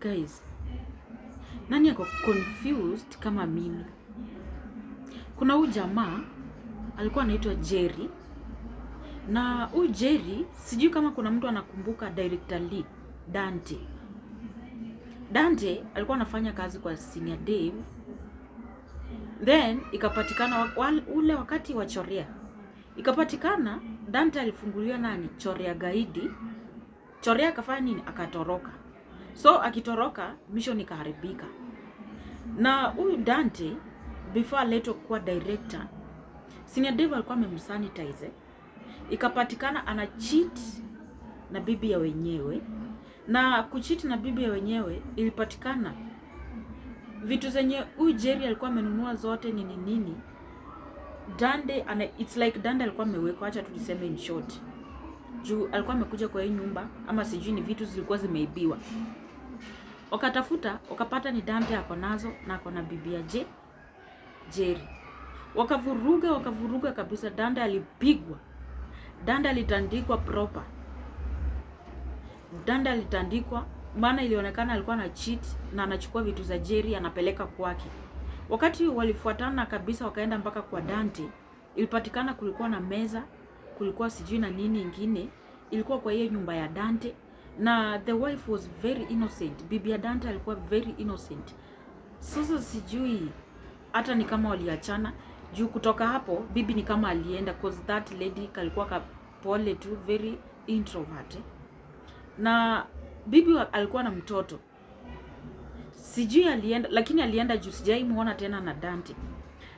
Guys, nani yako confused kama mimi? Kuna huyu jamaa alikuwa anaitwa Jerry, na huyu Jerry sijui kama kuna mtu anakumbuka director Lee Dante. Dante alikuwa anafanya kazi kwa Senior Dave, then ikapatikana ule wakati wa chorea, ikapatikana Dante alifunguliwa nani chorea gaidi. Chorea akafanya nini? Akatoroka. So akitoroka mission ikaharibika. Na huyu Dante before aletwe kuwa director, Senior Dave alikuwa amemsanitize. Ikapatikana ana cheat na bibi ya wenyewe, na kucheat na bibi ya wenyewe ilipatikana vitu zenye huyu Jerry alikuwa amenunua zote nini. Dante it's like Dante alikuwa amewekwa, acha tuliseme in short, juu alikuwa amekuja kwa hii nyumba, ama sijui ni vitu zilikuwa zimeibiwa. Wakatafuta, wakapata ni Dante ako nazo na ako na bibi ya Jerry. Wakavuruga kabisa. Dante alipigwa. Dante alitandikwa proper. Dante alitandikwa maana ilionekana alikuwa na cheat na anachukua vitu za Jerry anapeleka kwake. Wakati walifuatana kabisa wakaenda mpaka kwa Dante, ilipatikana kulikuwa na meza, kulikuwa sijui na nini ingine, ilikuwa kwa hiyo nyumba ya Dante, na the wife was very innocent. Bibi ya Dante alikuwa very innocent. Sasa sijui hata ni kama waliachana, juu kutoka hapo bibi ni kama alienda, cause that lady kalikuwa kapole tu, very introvert. Na bibi alikuwa na mtoto, sijui alienda, lakini alienda juu sijai muona tena na Dante.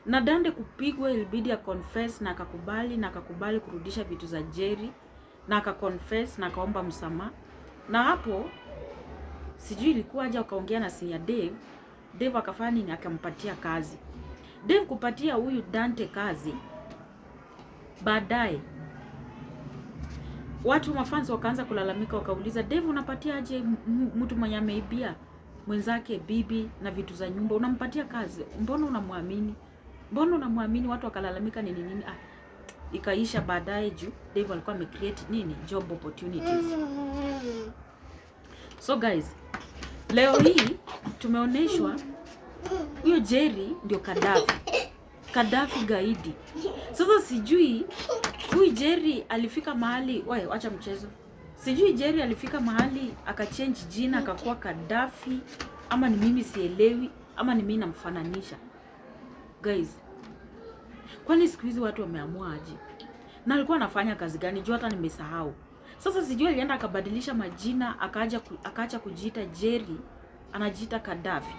Na Dante kupigwa ilibidi confess na akakubali kurudisha vitu za Jerry, na confess na akaomba msamaha. Na hapo sijui ilikuwa aje wakaongea na Senior Dave. Dave akafanya nini? Akampatia kazi. Dave kupatia huyu Dante kazi, baadaye watu mafans wakaanza kulalamika, wakauliza Dave, unapatia aje mtu mwenye ameibia mwenzake bibi na vitu za nyumba, unampatia kazi? Mbona unamwamini? Watu wakalalamika nini. Ikaisha baadaye juu Dave alikuwa amecreate nini job opportunities. So guys, leo hii tumeoneshwa huyo Jerry ndio Kadafi gaidi. Sasa sijui huyu Jerry alifika mahali, acha mchezo. Sijui Jerry alifika mahali akachange jina akakuwa Kadafi, ama ni mimi sielewi, ama ni mimi namfananisha. Guys, kwani siku hizi watu wameamua aje? Na alikuwa anafanya kazi gani? Juu hata nimesahau. Sasa sijui alienda akabadilisha majina, akaacha kujiita Jerry, anajiita Kadafi.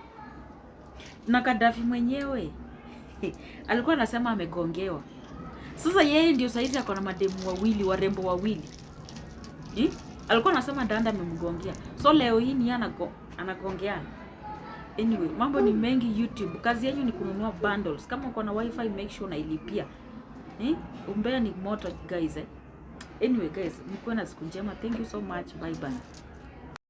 Na Kadafi mwenyewe alikuwa anasema amegongewa. Sasa yeye ndio saizi ako na mademu wawili, warembo wawili. Alikuwa anasema Danda amemgongea. So leo hii ni anagongeana. Anyway, mambo ni mengi YouTube. Kazi yenu ni kununua bundles. Kama uko na wifi make sure unailipia. Umbea ni moto guys. Anyway guys, mkuwe na siku njema. Thank you so much. Bye bye.